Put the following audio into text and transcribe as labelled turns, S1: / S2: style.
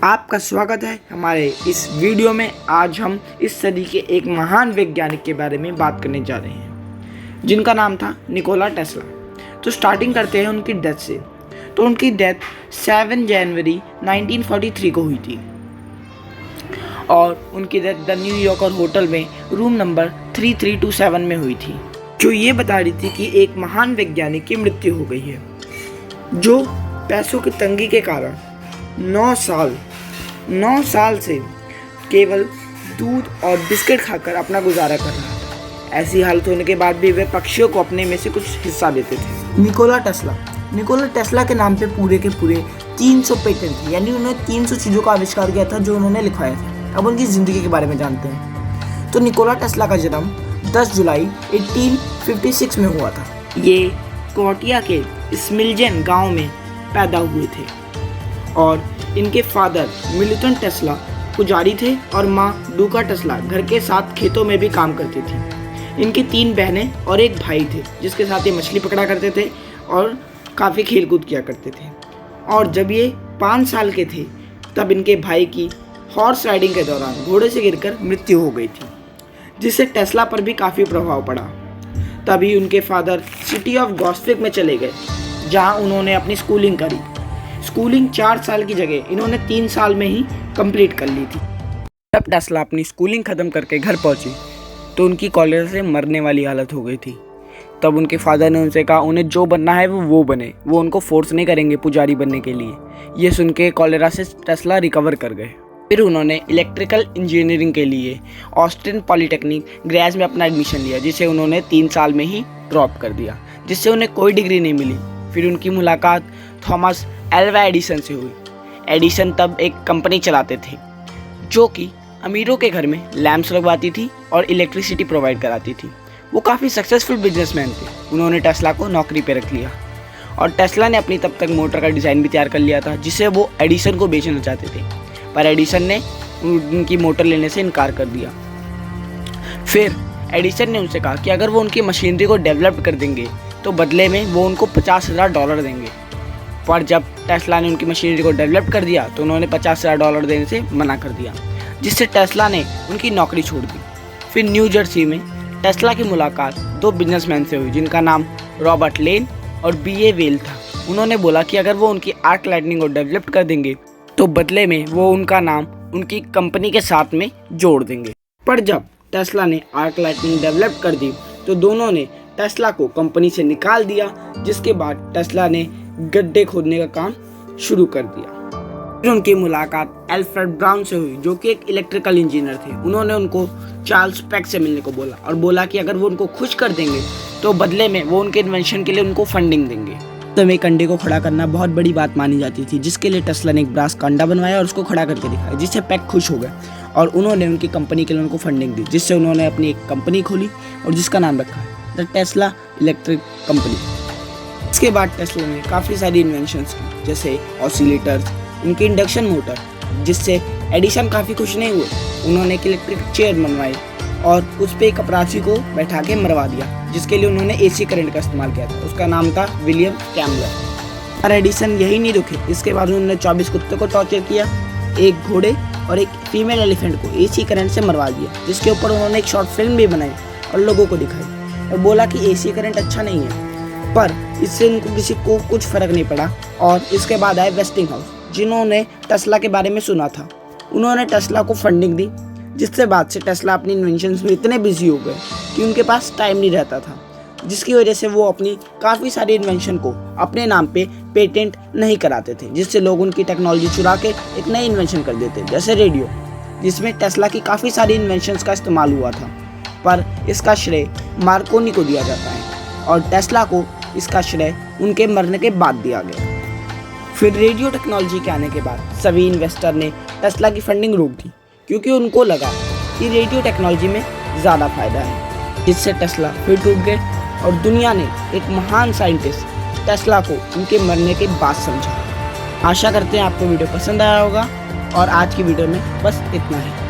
S1: आपका स्वागत है हमारे इस वीडियो में। आज हम इस सदी के एक महान वैज्ञानिक के बारे में बात करने जा रहे हैं जिनका नाम था निकोला टेस्ला। तो स्टार्टिंग करते हैं उनकी डेथ से। तो उनकी डेथ 7 जनवरी 1943 को हुई थी और उनकी डेथ द न्यूयॉर्कर होटल में रूम नंबर 3327 में हुई थी, जो ये बता रही थी कि एक महान वैज्ञानिक की मृत्यु हो गई है जो पैसों की तंगी के कारण 9 साल से केवल दूध और बिस्किट खाकर अपना गुजारा कर रहा था। ऐसी हालत होने के बाद भी वे पक्षियों को अपने में से कुछ हिस्सा देते थे। निकोला टेस्ला के नाम पे पूरे के पूरे 300 पेटेंट थे, यानी उन्होंने 300 चीज़ों का आविष्कार किया था जो उन्होंने लिखवाया था। अब उनकी ज़िंदगी के बारे में जानते हैं। तो निकोला टेस्ला का जन्म 10 जुलाई 1856 में हुआ था। ये स्कॉटिया के स्मिल्जेन गांव में पैदा हुए थे और इनके फादर मिल्टन टेस्ला पुजारी थे और माँ डूका टेस्ला घर के साथ खेतों में भी काम करती थी। इनकी 3 बहनें और एक भाई थे जिसके साथ ये मछली पकड़ा करते थे और काफ़ी खेलकूद किया करते थे। और जब ये 5 साल के थे तब इनके भाई की हॉर्स राइडिंग के दौरान घोड़े से गिरकर मृत्यु हो गई थी, जिससे टेस्ला पर भी काफ़ी प्रभाव पड़ा। तभी उनके फादर सिटी ऑफ गॉस्विक में चले गए जहाँ उन्होंने अपनी स्कूलिंग करी। स्कूलिंग 4 साल की जगह इन्होंने 3 साल में ही कंप्लीट कर ली थी। जब टेस्ला अपनी स्कूलिंग ख़त्म करके घर पहुंची तो उनकी कॉलेरा से मरने वाली हालत हो गई थी। तब उनके फादर ने उनसे कहा उन्हें जो बनना है वो बने, वो उनको फोर्स नहीं करेंगे पुजारी बनने के लिए। ये सुन के कॉलेरा से टेस्ला रिकवर कर गए। फिर उन्होंने इलेक्ट्रिकल इंजीनियरिंग के लिए ऑस्टिन पॉलीटेक्निक ग्रेज में अपना एडमिशन लिया, जिसे उन्होंने 3 साल में ही ड्रॉप कर दिया, जिससे उन्हें कोई डिग्री नहीं मिली। फिर उनकी मुलाकात थॉमस एल्वा एडिसन से हुई। एडिसन तब एक कंपनी चलाते थे जो कि अमीरों के घर में लैंप्स लगवाती थी और इलेक्ट्रिसिटी प्रोवाइड कराती थी। वो काफ़ी सक्सेसफुल बिजनेसमैन थे। उन्होंने टेस्ला को नौकरी पे रख लिया और टेस्ला ने अपनी तब तक मोटर का डिज़ाइन भी तैयार कर लिया था जिसे वो एडिसन को बेचना चाहते थे, पर एडिसन ने उनकी मोटर लेने से इनकार कर दिया। फिर एडिसन ने उनसे कहा कि अगर वो उनकी मशीनरी को डेवलप कर देंगे तो बदले में वो उनको $50,000 देंगे। पर जब टेस्ला ने उनकी मशीनरी को डेवलप कर दिया तो उन्होंने $50,000 देने से मना कर दिया, जिससे टेस्ला ने उनकी नौकरी छोड़ दी। फिर न्यू जर्सी में टेस्ला की मुलाकात 2 बिजनेसमैन से हुई जिनका नाम रॉबर्ट लेन और B.A. वेल था। उन्होंने बोला कि अगर वो उनकी आर्क लाइटनिंग को डेवलप कर देंगे तो बदले में वो उनका नाम उनकी कंपनी के साथ में जोड़ देंगे। पर जब टेस्ला ने आर्क लाइटनिंग डेवलप कर दी तो दोनों ने टेस्ला को कंपनी से निकाल दिया, जिसके बाद टेस्ला ने गड्ढे खोदने का काम शुरू कर दिया। फिर उनकी मुलाकात एल्फ्रेड ब्राउन से हुई जो कि एक इलेक्ट्रिकल इंजीनियर थे। उन्होंने उनको चार्ल्स पेक से मिलने को बोला और बोला कि अगर वो उनको खुश कर देंगे तो बदले में वो उनके इन्वेंशन के लिए उनको फंडिंग देंगे। तो एक अंडे को खड़ा करना बहुत बड़ी बात मानी जाती थी, जिसके लिए टेस्ला ने एक ब्रास का अंडा बनवाया और उसको खड़ा करके दिखाया, जिससे पेक खुश हो गए और उन्होंने उनकी कंपनी के लिए उनको फंडिंग दी, जिससे उन्होंने अपनी एक कंपनी खोली और जिसका नाम रखा द टेस्ला इलेक्ट्रिक कंपनी। इसके बाद टेस्ला ने काफ़ी सारी इन्वेंशंस की, जैसे ऑसिलेटर्स, उनकी इंडक्शन मोटर, जिससे एडिसन काफ़ी खुश नहीं हुए। उन्होंने एक इलेक्ट्रिक चेयर बनवाई और उस पर एक अपराधी को बैठा के मरवा दिया, जिसके लिए उन्होंने AC करंट का इस्तेमाल किया था। उसका नाम था विलियम कैम्बलर। और एडिसन यही नहीं रुके, इसके बाद उन्होंने 24 कुत्तों को टॉर्चर किया, एक घोड़े और एक फीमेल एलिफेंट को AC करंट से मरवा दिया, जिसके ऊपर उन्होंने एक शॉर्ट फिल्म भी बनाई और लोगों को दिखाई और बोला कि AC करंट अच्छा नहीं है। पर इससे उनको किसी को कुछ फ़र्क नहीं पड़ा। और इसके बाद आए वेस्टिंग हाउस, जिन्होंने टेस्ला के बारे में सुना था। उन्होंने टेस्ला को फंडिंग दी, जिससे बाद से टेस्ला अपनी इन्वेंशंस में इतने बिजी हो गए कि उनके पास टाइम नहीं रहता था, जिसकी वजह से वो अपनी काफ़ी सारी इन्वेंशन को अपने नाम पे पेटेंट नहीं कराते थे, जिससे लोग उनकी टेक्नोलॉजी चुरा के एक नई इन्वेंशन कर देते, जैसे रेडियो, जिसमें टेस्ला की काफ़ी सारी इन्वेंशंस का इस्तेमाल हुआ था। पर इसका श्रेय मार्कोनी को दिया जाता है और टेस्ला को इसका श्रेय उनके मरने के बाद दिया गया। फिर रेडियो टेक्नोलॉजी के आने के बाद सभी इन्वेस्टर ने टेस्ला की फंडिंग रोक दी, क्योंकि उनको लगा कि रेडियो टेक्नोलॉजी में ज़्यादा फायदा है, जिससे टेस्ला फिर टूट गए और दुनिया ने एक महान साइंटिस्ट टेस्ला को उनके मरने के बाद समझा। आशा करते हैं आपको वीडियो पसंद आया होगा और आज की वीडियो में बस इतना ही।